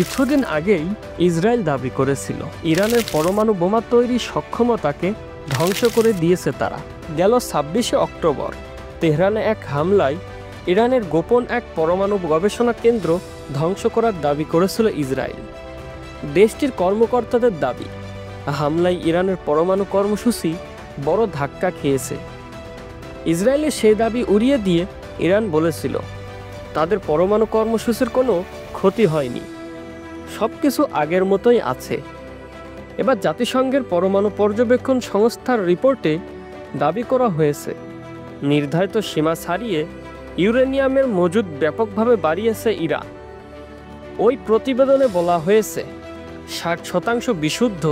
কিছুদিন আগেই ইসরায়েল দাবি করেছিল ইরানের পরমাণু বোমা তৈরির সক্ষমতাকে ধ্বংস করে দিয়েছে তারা। গেল ২৬শে অক্টোবর তেহরানে এক হামলায় ইরানের গোপন এক পরমাণু গবেষণা কেন্দ্র ধ্বংস করার দাবি করেছিল ইসরায়েল। দেশটির কর্মকর্তাদের দাবি, হামলায় ইরানের পরমাণু কর্মসূচি বড় ধাক্কা খেয়েছে। ইসরায়েলের সেই দাবি উড়িয়ে দিয়ে ইরান বলেছিল তাদের পরমাণু কর্মসূচির কোনো ক্ষতি হয়নি, সবকিছু আগের মতোই আছে। এবার জাতিসংঘের পরমাণু পর্যবেক্ষণ সংস্থার রিপোর্টে দাবি করা হয়েছে নির্ধারিত সীমা ছাড়িয়ে ইউরেনিয়ামের মজুদ ব্যাপকভাবে বাড়িয়েছে ইরান। ওই প্রতিবেদনে বলা হয়েছে ৬০% বিশুদ্ধ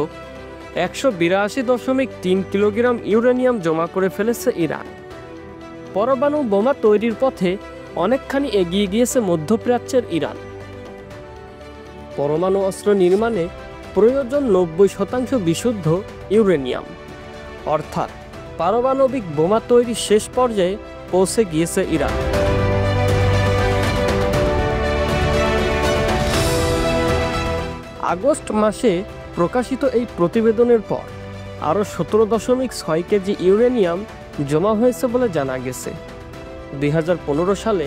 ১৮২.৩ কিলোগ্রাম ইউরেনিয়াম জমা করে ফেলেছে ইরান। পরমাণু বোমা তৈরির পথে অনেকখানি এগিয়ে গিয়েছে মধ্যপ্রাচ্যের ইরান। পরমাণু অস্ত্র নির্মাণে প্রয়োজন ৯০% বিশুদ্ধ ইউরেনিয়াম, অর্থাৎ পারমাণবিক বোমা তৈরির শেষ পর্যায়ে পৌঁছে গিয়েছে ইরান। আগস্ট মাসে প্রকাশিত এই প্রতিবেদনের পর আরও ১৭.৬ কেজি ইউরেনিয়াম জমা হয়েছে বলে জানা গেছে। ২০১৫ সালে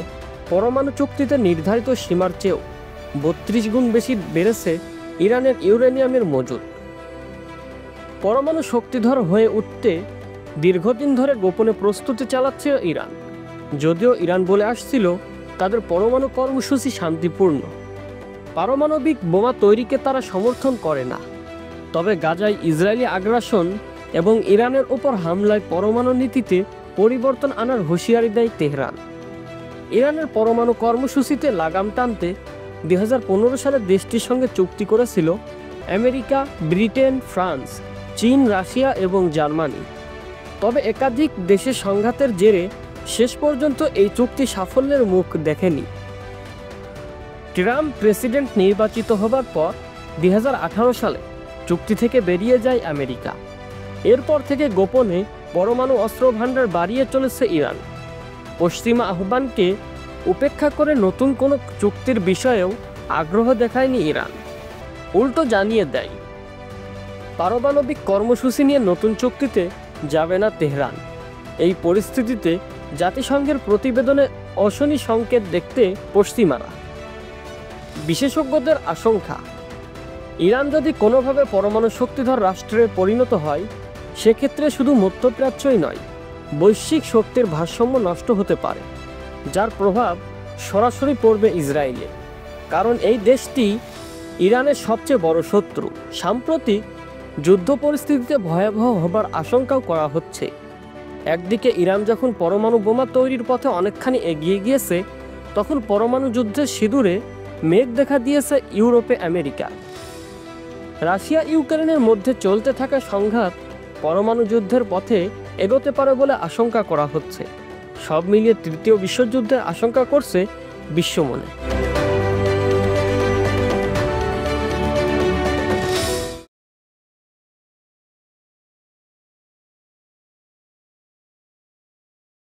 পরমাণু চুক্তিতে নির্ধারিত সীমার চেয়েও ৩২ গুণ বেশি বেড়েছে ইরানের ইউরেনিয়ামের মজুদ। পরমাণু শক্তিধর হয়ে উঠতে দীর্ঘদিন ধরে গোপনে প্রস্তুতি চালাচ্ছে ইরান। যদিও ইরান বলে আসছিল তাদের পরমাণু কর্মসূচি শান্তিপূর্ণ, পারমাণবিক বোমা তৈরিকে তারা সমর্থন করে না। তবে গাজায় ইসরায়েলি আগ্রাসন এবং ইরানের ওপর হামলায় পরমাণু নীতিতে পরিবর্তন আনার হুঁশিয়ারি দেয় তেহরান। ইরানের পরমাণু কর্মসূচিতে লাগাম টানতে ২০১৫ সালে দেশটির সঙ্গে চুক্তি করেছিল আমেরিকা, ব্রিটেন, ফ্রান্স, চীন, রাশিয়া এবং জার্মানি। তবে একাধিক দেশের সংঘাতের জেরে শেষ পর্যন্ত এই চুক্তি সাফল্যের মুখ দেখেনি। ট্রাম্প প্রেসিডেন্ট নির্বাচিত হবার পর ২০১৮ সালে চুক্তি থেকে বেরিয়ে যায় আমেরিকা। এরপর থেকে গোপনে পরমাণু অস্ত্র ভান্ডার বাড়িয়ে চলেছে ইরান। পশ্চিমা আহ্বানকে উপেক্ষা করে নতুন কোনো চুক্তির বিষয়েও আগ্রহ দেখায়নি ইরান, উল্টো জানিয়ে দেয় পারমাণবিক কর্মসূচি নিয়ে নতুন চুক্তিতে যাবে না তেহরান। এই পরিস্থিতিতে জাতিসংঘের প্রতিবেদনে অশনি সংকেত দেখতে পশ্চিমারা। বিশেষজ্ঞদের আশঙ্কা, ইরান যদি কোনোভাবে পরমাণু শক্তিধর রাষ্ট্রে পরিণত হয়, সেক্ষেত্রে শুধু মধ্যপ্রাচ্যই নয়, বৈশ্বিক শক্তির ভারসাম্য নষ্ট হতে পারে, যার প্রভাব সরাসরি পড়বে ইসরায়েলে। কারণ এই দেশটি ইরানের সবচেয়ে বড় শত্রু। সাম্প্রতিক যুদ্ধ পরিস্থিতিতে ভয়াবহ হবার আশঙ্কাও করা হচ্ছে। একদিকে ইরান যখন পরমাণু বোমা তৈরির পথে অনেকখানি এগিয়ে গিয়েছে, তখন পরমাণু যুদ্ধের সিঁদুরে মেঘ দেখা দিয়েছে ইউরোপে আমেরিকা। রাশিয়া ইউক্রেনের মধ্যে চলতে থাকা সংঘাত পরমাণু যুদ্ধের পথে এগোতে পারে বলে আশঙ্কা করা হচ্ছে। সব মিলিয়ে তৃতীয় বিশ্বযুদ্ধের আশঙ্কা করছে বিশ্বমনে।